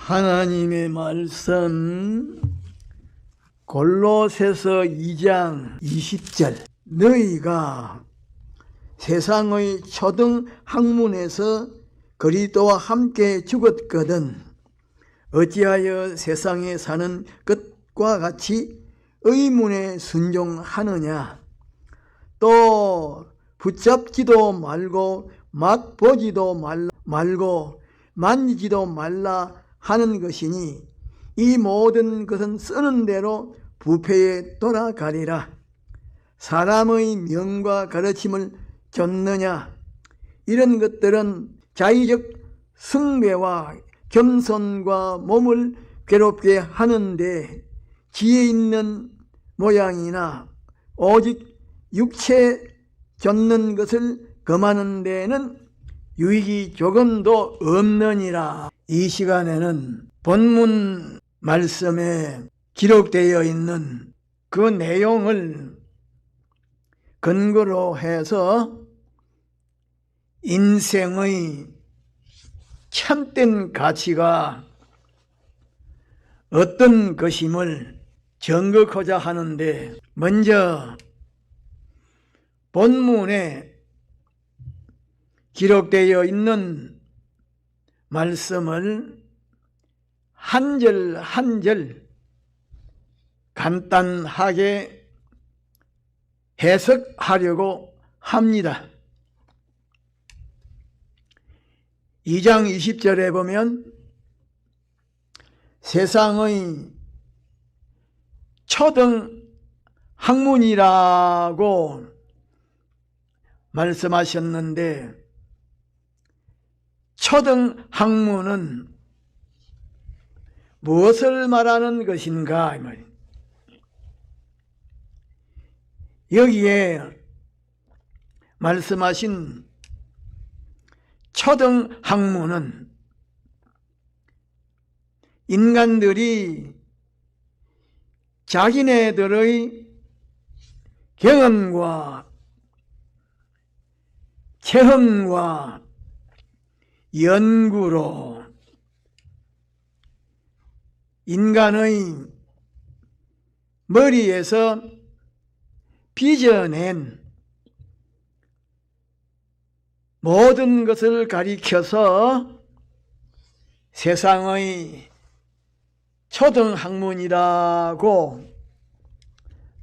하나님의 말씀 골로새서 2장 20절 너희가 세상의 초등 학문에서 그리스도와 함께 죽었거든 어찌하여 세상에 사는 것과 같이 의문에 순종하느냐. 또 붙잡지도 말고 막 보지도 말고 만지지도 말라 하는 것이니 이 모든 것은 쓰는 대로 부패에 돌아가리라. 사람의 명과 가르침을 좇느냐. 이런 것들은 자의적 숭배와 겸손과 몸을 괴롭게 하는데 지혜 있는 모양이나 오직 육체 좇는 것을 금하는 데에는 유익이 조금도 없느니라. 이 시간에는 본문 말씀에 기록되어 있는 그 내용을 근거로 해서 인생의 참된 가치가 어떤 것임을 증거하고자 하는데, 먼저 본문에 기록되어 있는 말씀을 한 절 한 절 간단하게 해석하려고 합니다. 2장 20절에 보면 세상의 초등 학문이라고 말씀하셨는데, 초등 학문은 무엇을 말하는 것인가? 여기에 말씀하신 초등 학문은 인간들이 자기네들의 경험과 체험과 연구로 인간의 머리에서 빚어낸 모든 것을 가리켜서 세상의 초등학문이라고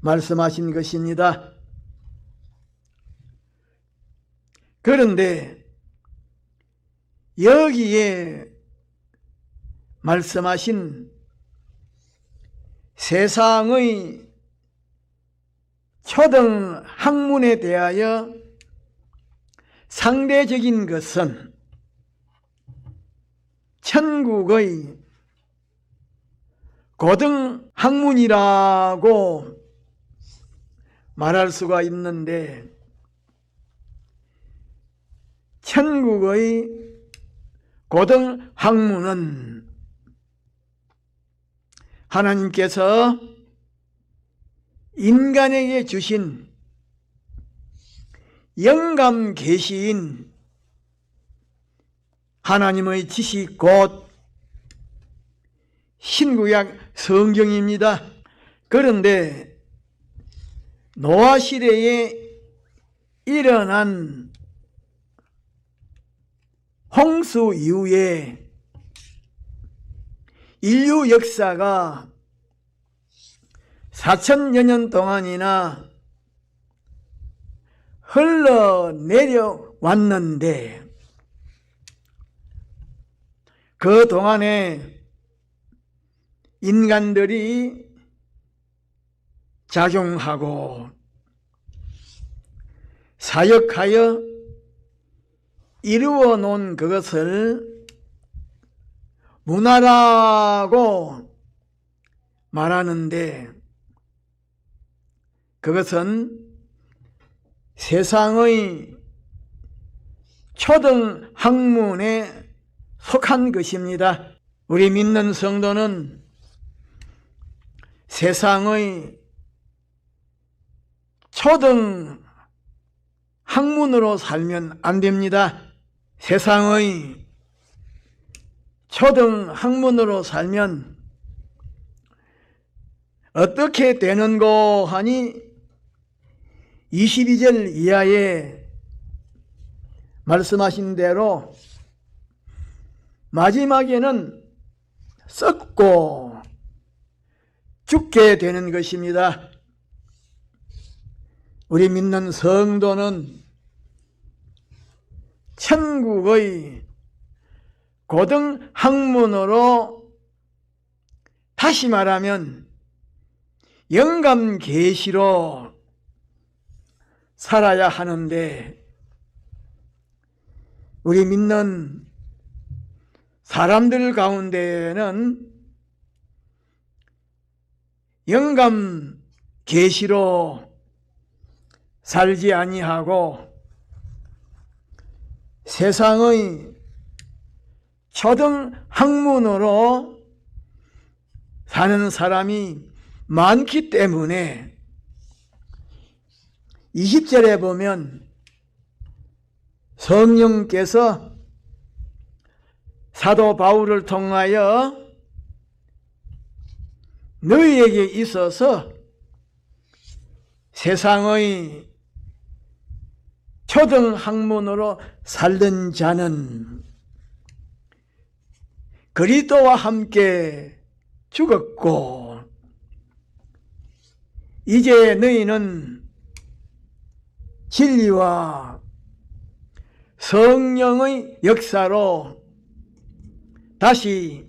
말씀하신 것입니다. 그런데 여기에 말씀하신 세상의 초등학문에 대하여 상대적인 것은 천국의 고등학문이라고 말할 수가 있는데, 천국의 고등학문은 하나님께서 인간에게 주신 영감 계시인 하나님의 지식 곧 신구약 성경입니다. 그런데 노아 시대에 일어난 홍수 이후에 인류 역사가 4000여 년 동안이나 흘러내려왔는데, 그 동안에 인간들이 작용하고 사역하여 이루어 놓은 그것을 문화라고 말하는데, 그것은 세상의 초등학문에 속한 것입니다. 우리 믿는 성도는 세상의 초등학문으로 살면 안 됩니다. 세상의 초등학문으로 살면 어떻게 되는고 하니 22절 이하에 말씀하신 대로 마지막에는 썩고 죽게 되는 것입니다. 우리 믿는 성도는 천국의 고등학문으로, 다시 말하면 영감 계시로 살아야 하는데, 우리 믿는 사람들 가운데에는 영감 계시로 살지 아니하고 세상의 초등학문으로 사는 사람이 많기 때문에 20절에 보면 성령께서 사도 바울을 통하여 너희에게 있어서 세상의 초등학문으로 살던 자는 그리스도와 함께 죽었고 이제 너희는 진리와 성령의 역사로 다시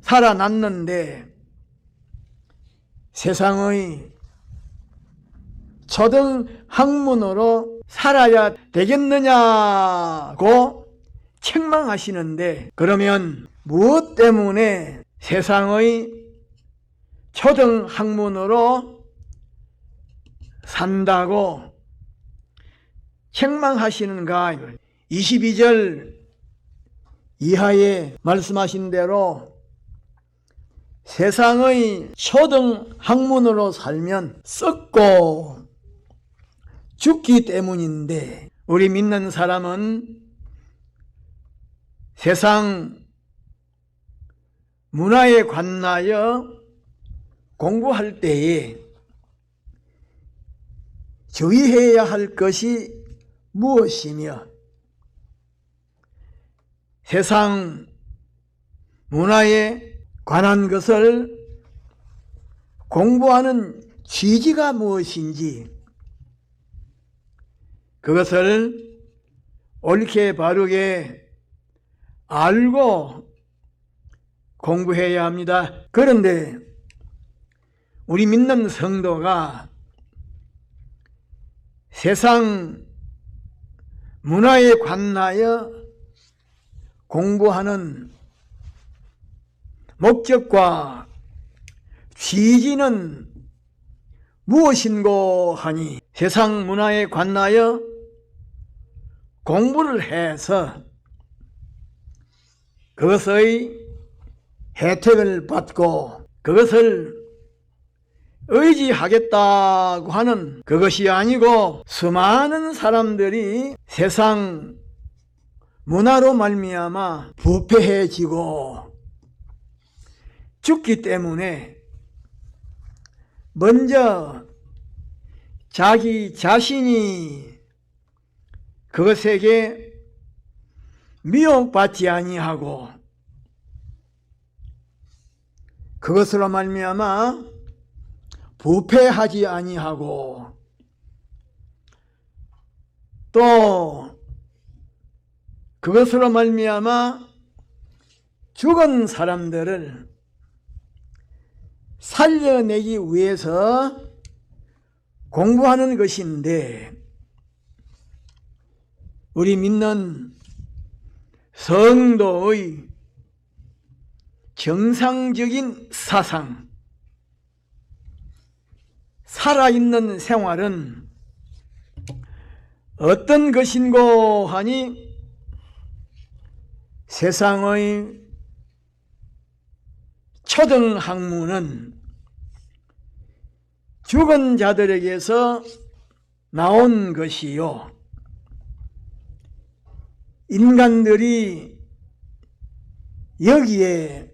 살아났는데 세상의 초등학문으로 살아야 되겠느냐고 책망하시는데, 그러면 무엇 때문에 세상의 초등학문으로 산다고 책망하시는가? 22절 이하에 말씀하신 대로 세상의 초등학문으로 살면 썩고 죽기 때문인데, 우리 믿는 사람은 세상 문화에 관하여 공부할 때에 주의해야 할 것이 무엇이며, 세상 문화에 관한 것을 공부하는 취지가 무엇인지 그것을 옳게 바르게 알고 공부해야 합니다. 그런데 우리 믿는 성도가 세상 문화에 관하여 공부하는 목적과 취지는 무엇인고 하니, 세상 문화에 관하여 공부를 해서 그것의 혜택을 받고 그것을 의지하겠다고 하는 그것이 아니고, 수많은 사람들이 세상 문화로 말미암아 부패해지고 죽기 때문에 먼저 자기 자신이 그것에게 미혹받지 아니하고 그것으로 말미암아 부패하지 아니하고, 또 그것으로 말미암아 죽은 사람들을 살려내기 위해서 공부하는 것인데, 우리 믿는 성도의 정상적인 사상, 살아있는 생활은 어떤 것인고 하니, 세상의 초등학문은 죽은 자들에게서 나온 것이요, 인간들이 여기에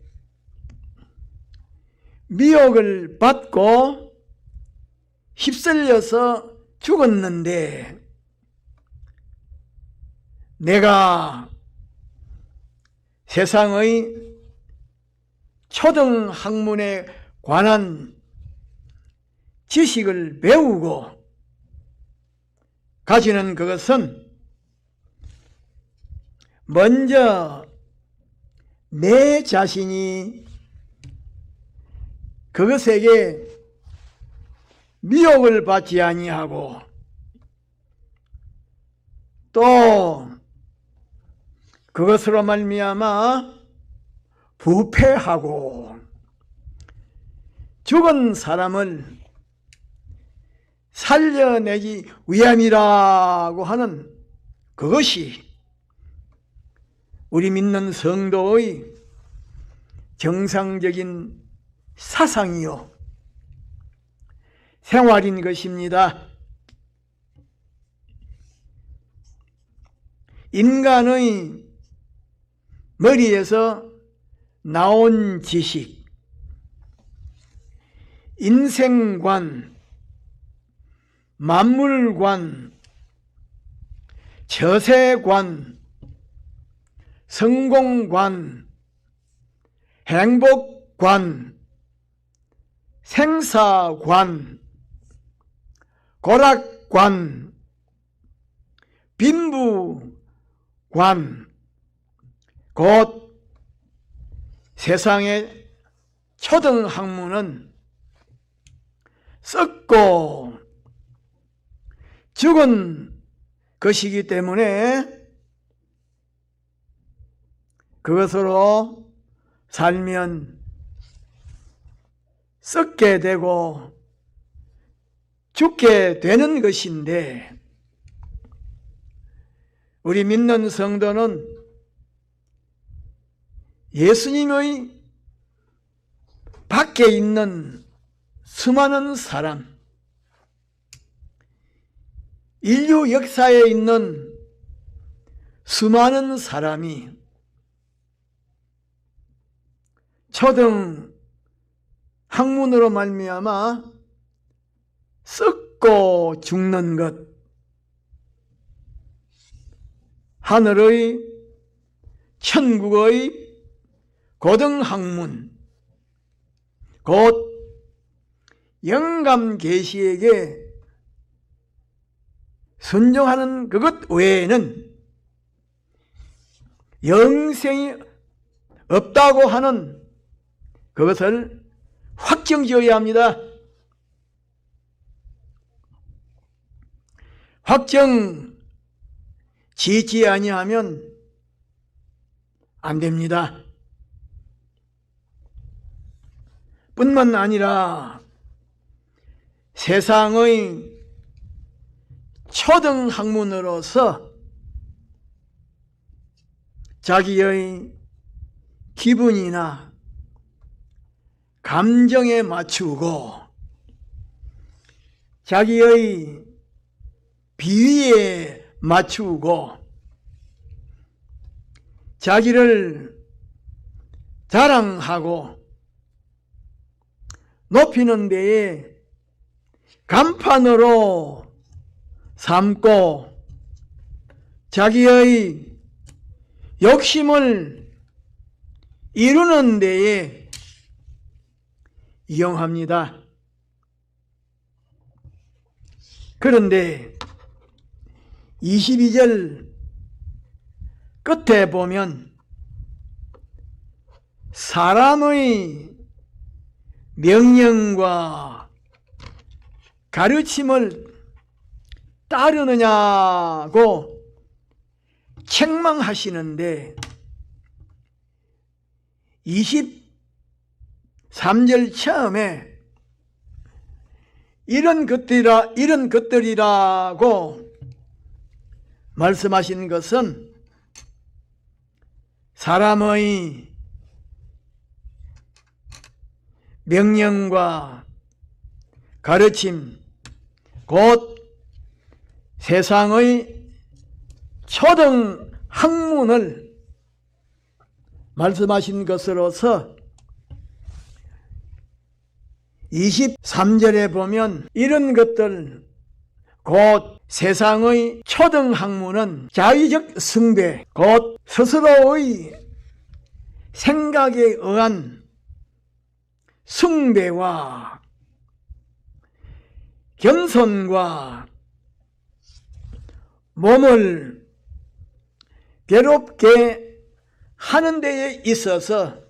미혹을 받고 휩쓸려서 죽었는데, 내가 세상의 초등학문에 관한 지식을 배우고 가지는 그것은 먼저 내 자신이 그것에게 미혹을 받지 아니하고 또 그것으로 말미암아 부패하고 죽은 사람을 살려내기 위함이라고 하는 그것이 우리 믿는 성도의 정상적인 사상이요 생활인 것입니다. 인간의 머리에서 나온 지식, 인생관, 만물관, 처세관, 성공관, 행복관, 생사관, 고락관, 빈부관, 곧 세상의 초등학문은 썩고 죽은 것이기 때문에 그것으로 살면 썩게 되고 죽게 되는 것인데, 우리 믿는 성도는 예수님의 밖에 있는 수많은 사람, 인류 역사에 있는 수많은 사람이 초등 학문으로 말미암아 썩고 죽는 것, 하늘의 천국의 고등학문, 곧 영감 계시에게 순종하는 그것 외에는 영생이 없다고 하는 그것을 확정지어야 합니다. 확정 짓지 아니하면 안 됩니다. 뿐만 아니라 세상의 초등학문으로서 자기의 기분이나 감정에 맞추고 자기의 비위에 맞추고 자기를 자랑하고 높이는 데에 간판으로 삼고 자기의 욕심을 이루는 데에 이용합니다. 그런데 22절 끝에 보면 사람의 명령과 가르침을 따르느냐고 책망하시는데 23절 처음에 이런 것들이라고 말씀하신 것은 사람의 명령과 가르침, 곧 세상의 초등 학문을 말씀하신 것으로서 23절에 보면 이런 것들 곧 세상의 초등학문은 자의적 숭배, 곧 스스로의 생각에 의한 숭배와 겸손과 몸을 괴롭게 하는 데에 있어서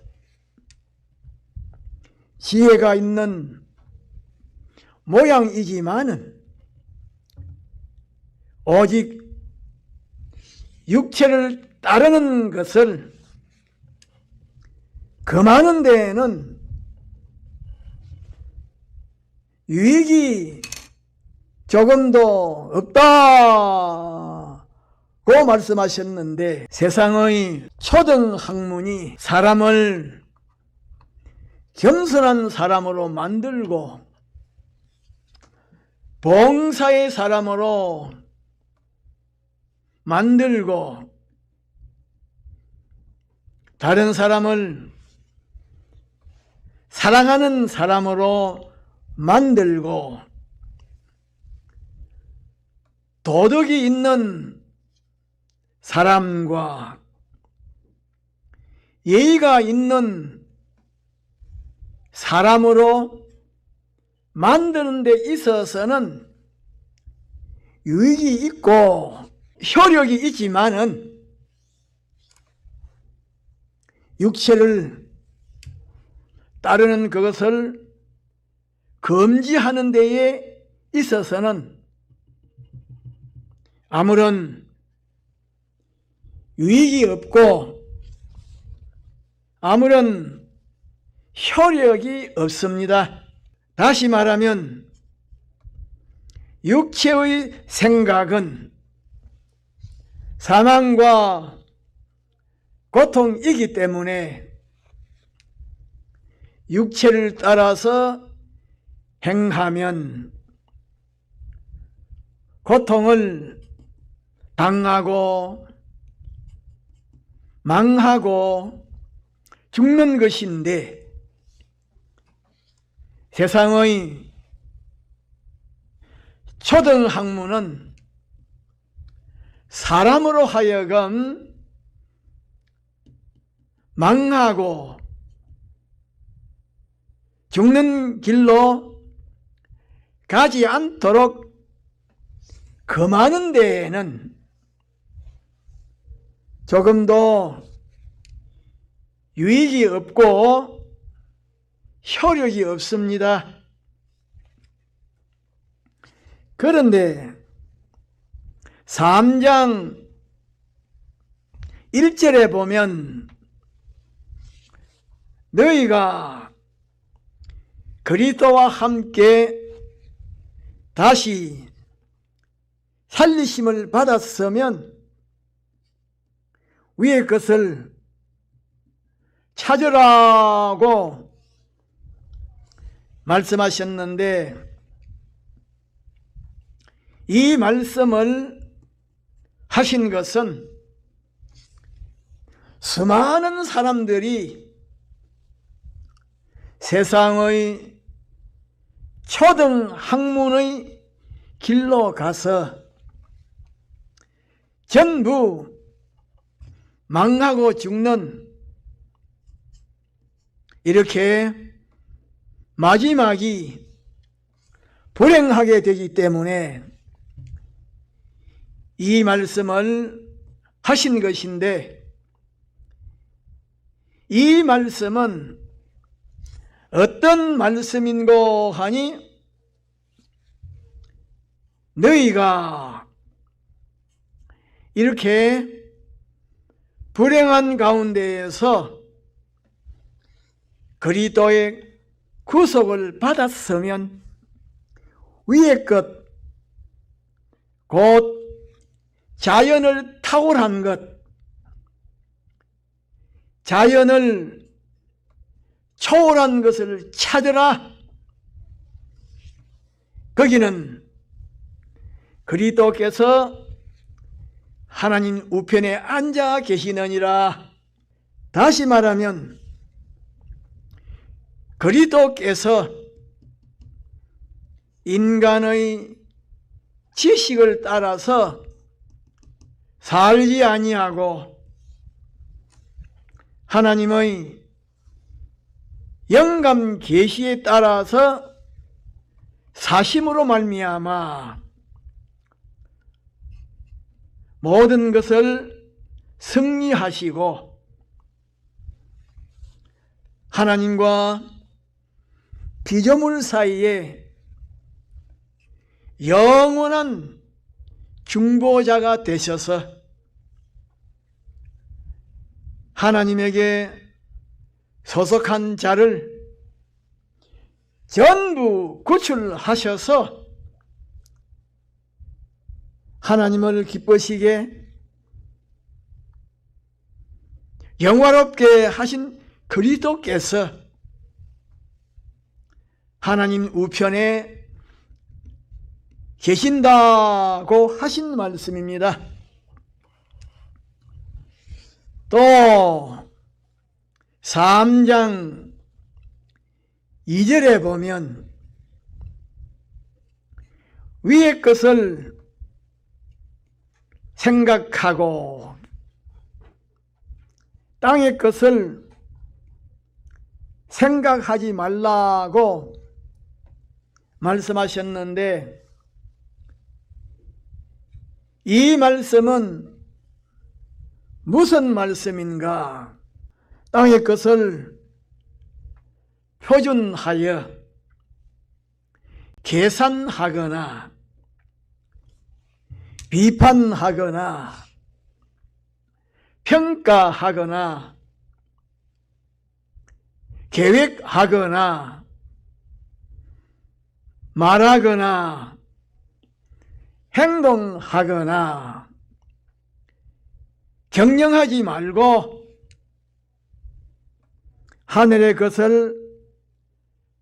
지혜가 있는 모양이지만은 오직 육체를 따르는 것을 금하는 데에는 유익이 조금도 없다고 말씀하셨는데, 세상의 초등학문이 사람을 겸손한 사람으로 만들고 봉사의 사람으로 만들고 다른 사람을 사랑하는 사람으로 만들고 도덕이 있는 사람과 예의가 있는 사람으로 만드는 데 있어서는 유익이 있고 효력이 있지만은 육체를 따르는 그것을 금지하는 데에 있어서는 아무런 유익이 없고 아무런 효력이 없습니다. 다시 말하면 육체의 생각은 사망과 고통이기 때문에 육체를 따라서 행하면 고통을 당하고 망하고 죽는 것인데, 세상의 초등학문은 사람으로 하여금 망하고 죽는 길로 가지 않도록 금하는 데에는 조금도 유익이 없고 효력이 없습니다. 그런데 3장 1절에 보면 너희가 그리스도와 함께 다시 살리심을 받았으면 위의 것을 찾으라고 말씀하셨는데, 이 말씀을 하신 것은 수많은 사람들이 세상의 초등학문의 길로 가서 전부 망하고 죽는, 이렇게 마지막이 불행하게 되기 때문에 이 말씀을 하신 것인데, 이 말씀은 어떤 말씀인고 하니, 너희가 이렇게 불행한 가운데에서 그리스도의 구속을 받았으면 위의 것, 곧 자연을 탁월한 것, 자연을 초월한 것을 찾으라. 거기는 그리스도께서 하나님 우편에 앉아 계시느니라. 다시 말하면 그리스도께서 인간의 지식을 따라서 살지 아니하고 하나님의 영감 계시에 따라서 사심으로 말미암아 모든 것을 승리하시고 하나님과 피조물 사이에 영원한 중보자가 되셔서 하나님에게 소속한 자를 전부 구출하셔서 하나님을 기쁘시게 영화롭게 하신 그리스도께서 하나님 우편에 계신다고 하신 말씀입니다. 또 3장 2절에 보면 위의 것을 생각하고 땅의 것을 생각하지 말라고 말씀하셨는데, 이 말씀은 무슨 말씀인가? 땅의 것을 표준하여 계산하거나 비판하거나 평가하거나 계획하거나 말하거나 행동하거나 경영하지 말고 하늘의 것을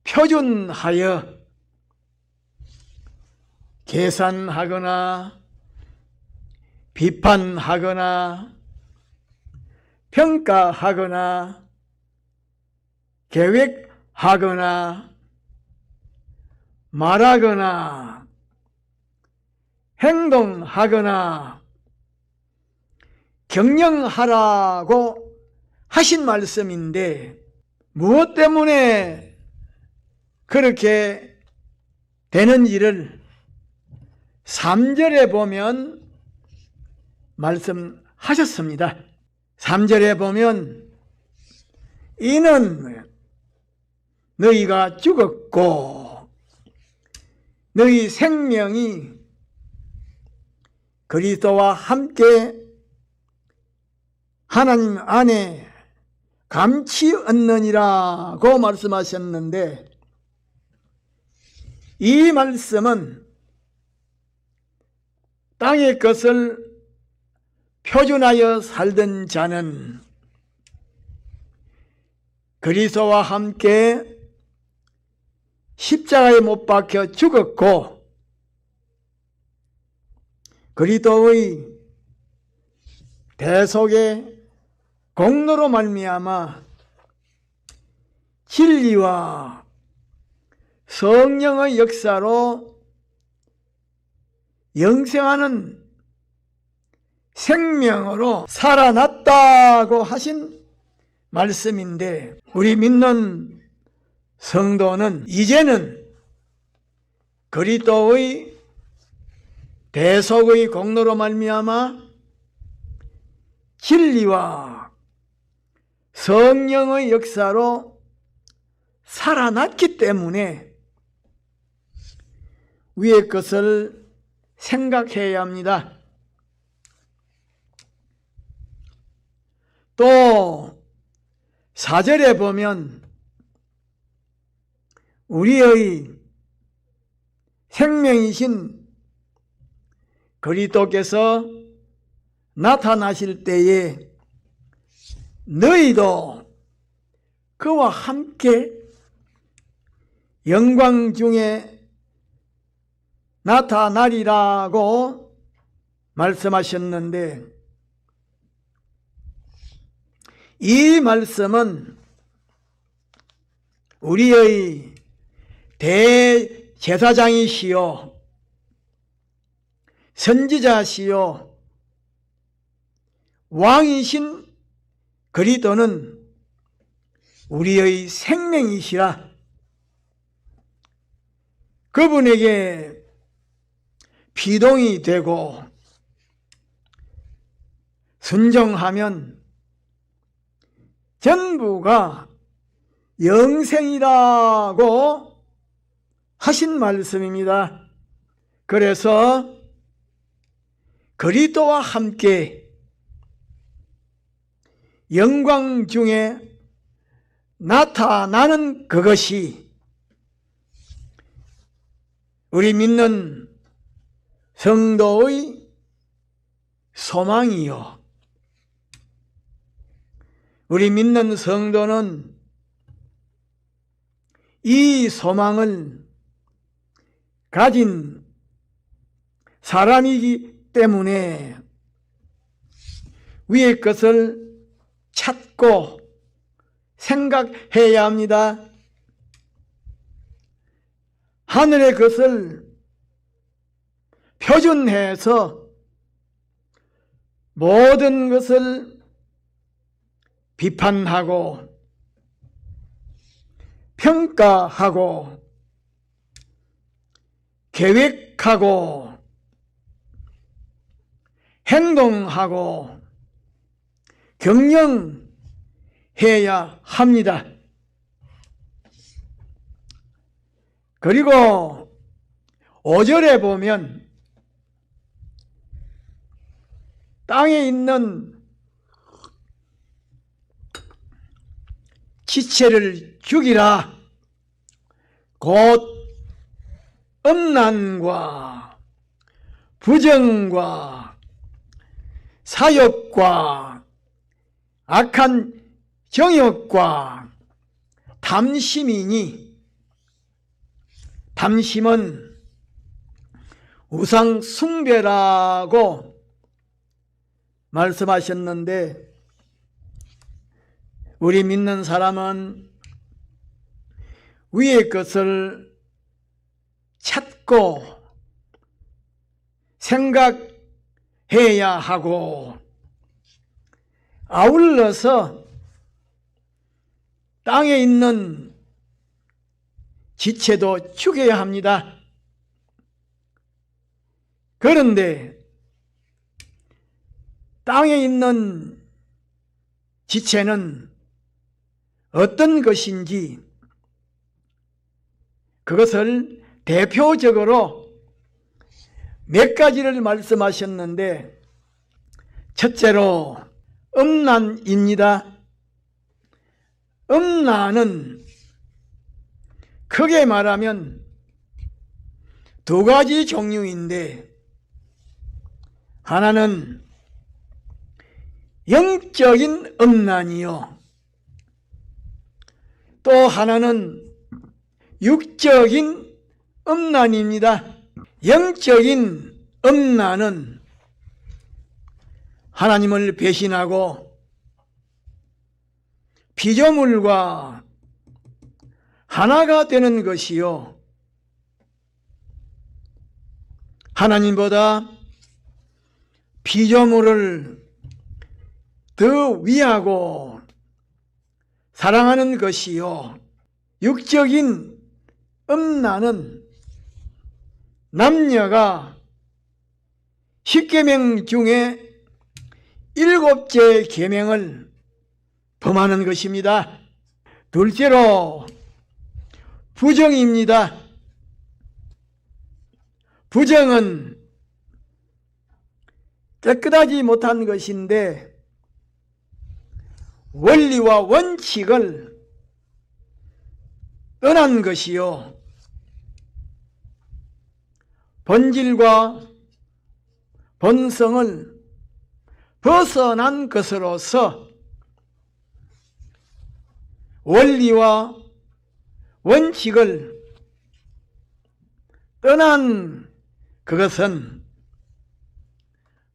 표준하여 계산하거나 비판하거나 평가하거나 계획하거나 말하거나 행동하거나 경영하라고 하신 말씀인데, 무엇 때문에 그렇게 되는지를 3절에 보면 말씀하셨습니다. 3절에 보면 이는 너희가 죽었고 너희 생명이 그리스도와 함께 하나님 안에 감치 얻느니라고 말씀하셨는데, 이 말씀은 땅의 것을 표준하여 살던 자는 그리스도와 함께 십자가에 못 박혀 죽었고 그리스도의 대속의 공로로 말미암아 진리와 성령의 역사로 영생하는 생명으로 살아났다고 하신 말씀인데, 우리 믿는 성도는 이제는 그리스도의 대속의 공로로 말미암아 진리와 성령의 역사로 살아났기 때문에 위의 것을 생각해야 합니다. 또 4절에 보면 우리의 생명이신 그리스도께서 나타나실 때에 너희도 그와 함께 영광 중에 나타나리라고 말씀하셨는데, 이 말씀은 우리의 대제사장이시요 선지자시요 왕이신 그리스도는 우리의 생명이시라 그분에게 피동이 되고 순종하면 전부가 영생이라고 하신 말씀입니다. 그래서 그리스도와 함께 영광 중에 나타나는 그것이 우리 믿는 성도의 소망이요. 우리 믿는 성도는 이 소망을 가진 사람이기 때문에 위의 것을 찾고 생각해야 합니다. 하늘의 것을 표준해서 모든 것을 비판하고 평가하고 계획하고 행동하고 경영해야 합니다. 그리고 5절에 보면 땅에 있는 지체를 죽이라. 곧 음란과 부정과 사욕과 악한 정욕과 탐심이니 탐심은 우상 숭배라고 말씀하셨는데 우리 믿는 사람은 위의 것을 찾고 생각해야 하고 아울러서 땅에 있는 지체도 죽여야 합니다. 그런데 땅에 있는 지체는 어떤 것인지 그것을 대표적으로 몇 가지를 말씀하셨는데 첫째로 음란입니다. 음란은 크게 말하면 두 가지 종류인데 하나는 영적인 음란이요 또 하나는 육적인 음란입니다. 영적인 음란은 하나님을 배신하고 피조물과 하나가 되는 것이요 하나님보다 피조물을 더 위하고 사랑하는 것이요 육적인 음란은 남녀가 10계명 중에 7째 계명을 범하는 것입니다. 둘째로 부정입니다. 부정은 깨끗하지 못한 것인데 원리와 원칙을 떠난 것이요 본질과 본성을 벗어난 것으로서 원리와 원칙을 떠난 그것은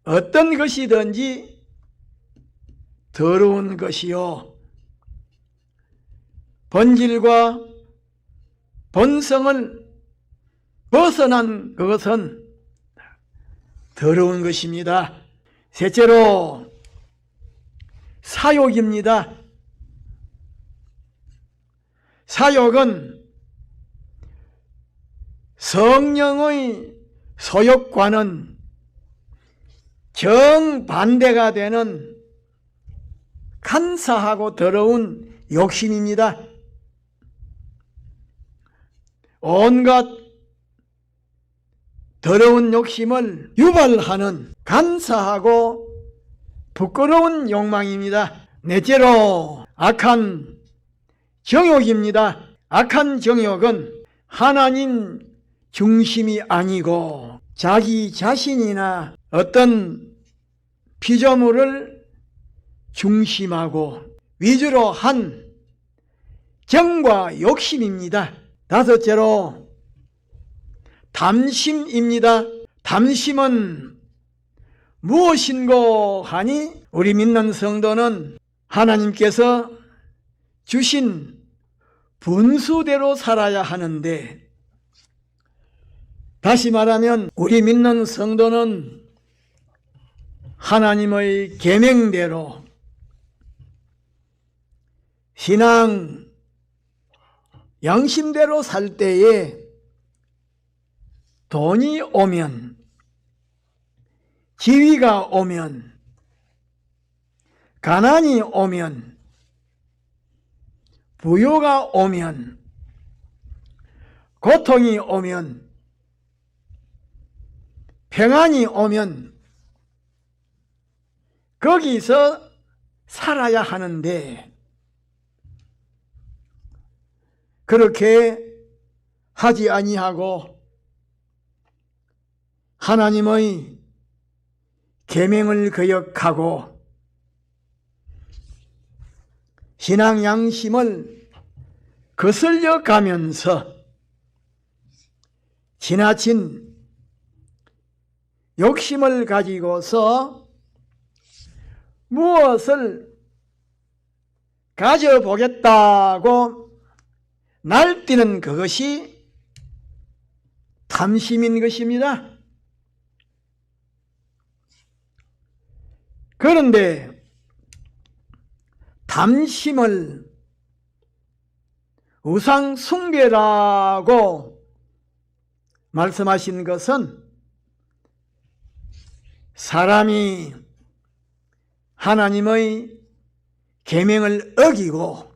어떤 것이든지 더러운 것이요 본질과 본성을 벗어난 그것은 더러운 것입니다. 셋째로 사욕입니다. 사욕은 성령의 소욕과는 정반대가 되는 간사하고 더러운 욕심입니다. 온갖 더러운 욕심을 유발하는 간사하고 부끄러운 욕망입니다. 넷째로 악한 정욕입니다. 악한 정욕은 하나님 중심이 아니고 자기 자신이나 어떤 피조물을 중심하고 위주로 한 정과 욕심입니다. 다섯째로 담심입니다. 담심은 무엇인고 하니 우리 믿는 성도는 하나님께서 주신 분수대로 살아야 하는데, 다시 말하면 우리 믿는 성도는 하나님의 계명대로 신앙 양심대로 살 때에 돈이 오면, 지위가 오면, 가난이 오면, 부요가 오면, 고통이 오면, 평안이 오면 거기서 살아야 하는데, 그렇게 하지 아니하고 하나님의 계명을 거역하고 신앙 양심을 거슬려 가면서 지나친 욕심을 가지고서 무엇을 가져보겠다고 날뛰는 그것이 탐심인 것입니다. 그런데 탐심을 우상 숭배라고 말씀하신 것은 사람이 하나님의 계명을 어기고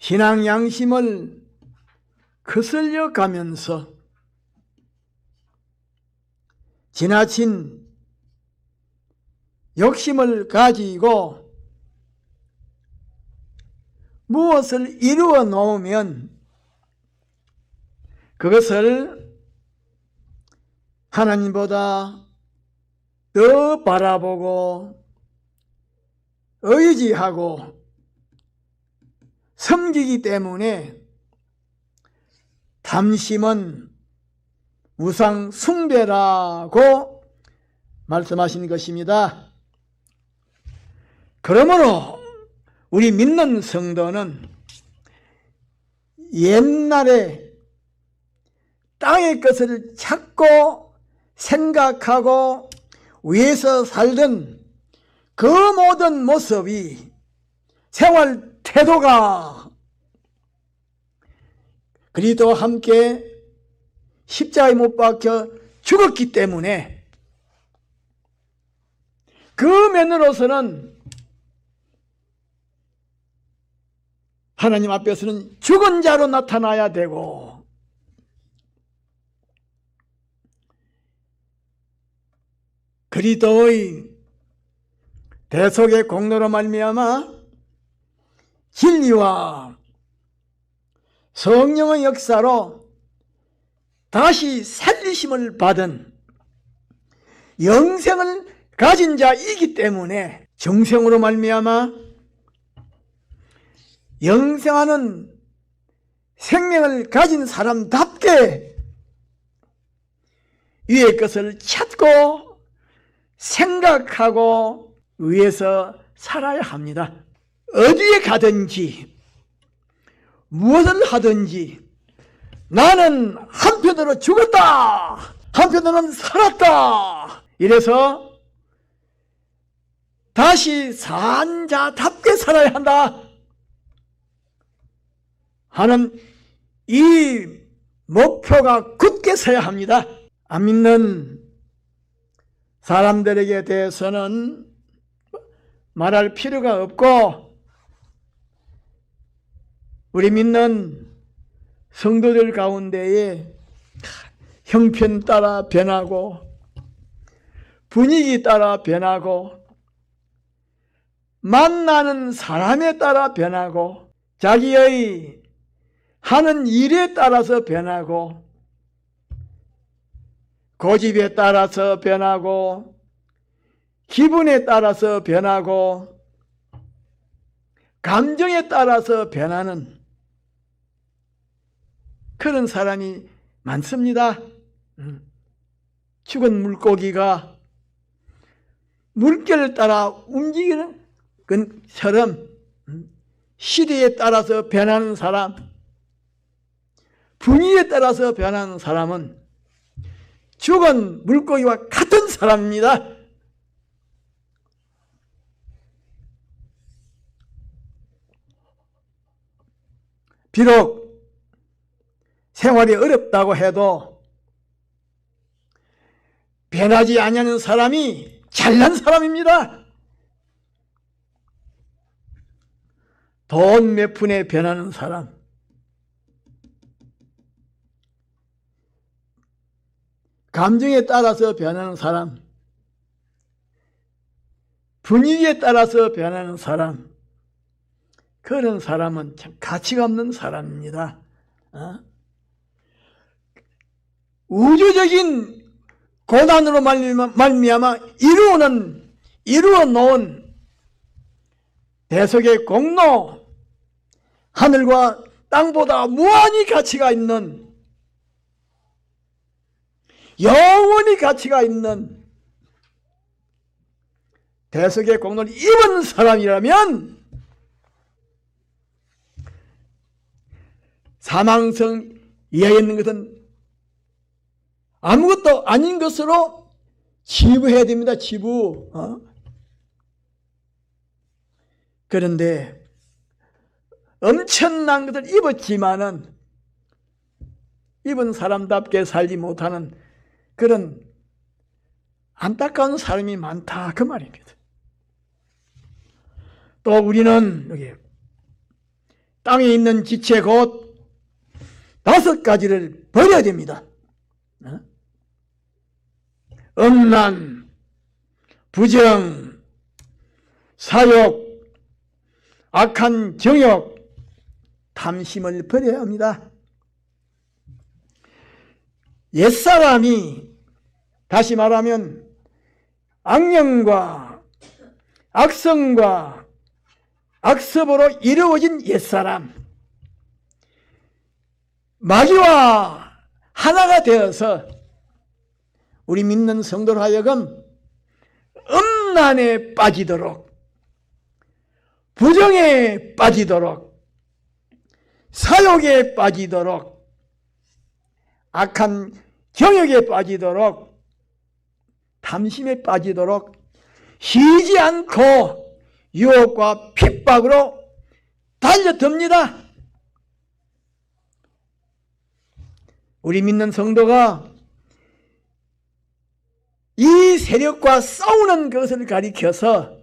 신앙 양심을 거슬려 가면서 지나친 욕심을 가지고 무엇을 이루어 놓으면 그것을 하나님보다 더 바라보고 의지하고 섬기기 때문에 탐심은 우상 숭배라고 말씀하신 것입니다. 그러므로 우리 믿는 성도는 옛날에 땅의 것을 찾고 생각하고 위에서 살던 그 모든 모습이, 생활 태도가 그리스도와 함께 십자가에 못 박혀 죽었기 때문에 그 면으로서는 하나님 앞에서는 죽은 자로 나타나야 되고, 그리스도의 대속의 공로로 말미암아 진리와 성령의 역사로 다시 살리심을 받은 영생을 가진 자이기 때문에 정생으로 말미암아 영생하는 생명을 가진 사람답게 위의 것을 찾고 생각하고 위해서 살아야 합니다. 어디에 가든지 무엇을 하든지 나는 한편으로 죽었다, 한편으로는 살았다, 이래서 다시 산 자답게 살아야 한다 하는 이 목표가 굳게 서야 합니다. 안 믿는 사람들에게 대해서는 말할 필요가 없고, 우리 믿는 성도들 가운데에 형편 따라 변하고 분위기 따라 변하고 만나는 사람에 따라 변하고 자기의 하는 일에 따라서 변하고 고집에 따라서 변하고 기분에 따라서 변하고 감정에 따라서 변하는 그런 사람이 많습니다. 죽은 물고기가 물결을 따라 움직이는 것처럼 시대에 따라서 변하는 사람, 분위기에 따라서 변하는 사람은 죽은 물고기와 같은 사람입니다. 비록 생활이 어렵다고 해도 변하지 않는 사람이 잘난 사람입니다. 돈 몇 푼에 변하는 사람, 감정에 따라서 변하는 사람, 분위기에 따라서 변하는 사람, 그런 사람은 참 가치가 없는 사람입니다. 우주적인 고난으로 말미암아 이루어 놓은 대속의 공로, 하늘과 땅보다 무한히 가치가 있는, 영원히 가치가 있는 대속의 공로를 입은 사람이라면 사망성 이하에 있는 것은 아무것도 아닌 것으로 치부해야 됩니다. 치부. 그런데 엄청난 것을 입었지만은 입은 사람답게 살지 못하는 그런 안타까운 사람이 많다, 그 말입니다. 또 우리는 여기 땅에 있는 지체 곧 5가지를 버려야 됩니다. 음란, 부정, 사욕, 악한 정욕, 탐심을 버려야 합니다. 옛사람이, 다시 말하면 악령과 악성과 악습으로 이루어진 옛사람, 마귀와 하나가 되어서 우리 믿는 성도로 하여금 음란에 빠지도록, 부정에 빠지도록, 사욕에 빠지도록, 악한 정욕에 빠지도록, 탐심에 빠지도록 쉬지 않고 유혹과 핍박으로 달려듭니다. 우리 믿는 성도가 이 세력과 싸우는 것을 가리켜서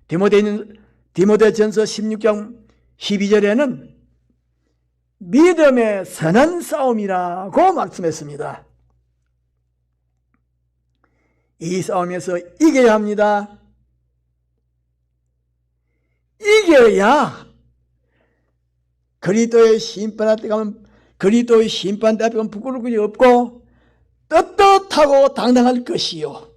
디모데전서 16장 12절에는 믿음의 선한 싸움이라고 말씀했습니다. 이 싸움에서 이겨야 합니다. 이겨야 그리스도의 심판 앞에 가면, 그리스도의 심판 앞에 가면 부끄러울 것이 없고 떳떳하고 당당할 것이요,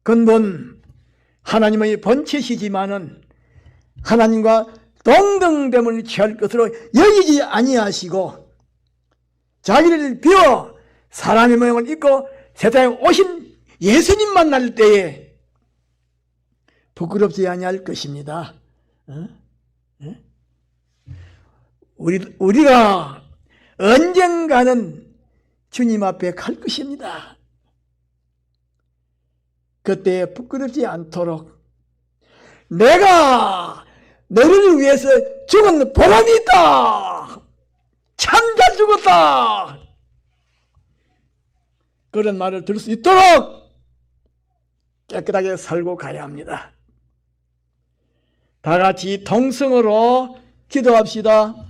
근본 하나님의 본체시지만은 하나님과 동등됨을 취할 것으로 여기지 아니하시고 자기를 비워 사람의 모양을 입고 세상에 오신 예수님 만날 때에 부끄럽지 아니할 것입니다. 우리가 언젠가는 주님 앞에 갈 것입니다. 그때 부끄럽지 않도록 내가 너를 위해서 죽은 보람이 있다. 참 잘 죽었다. 그런 말을 들을 수 있도록 깨끗하게 살고 가야 합니다. 다 같이 동성으로 기도합시다.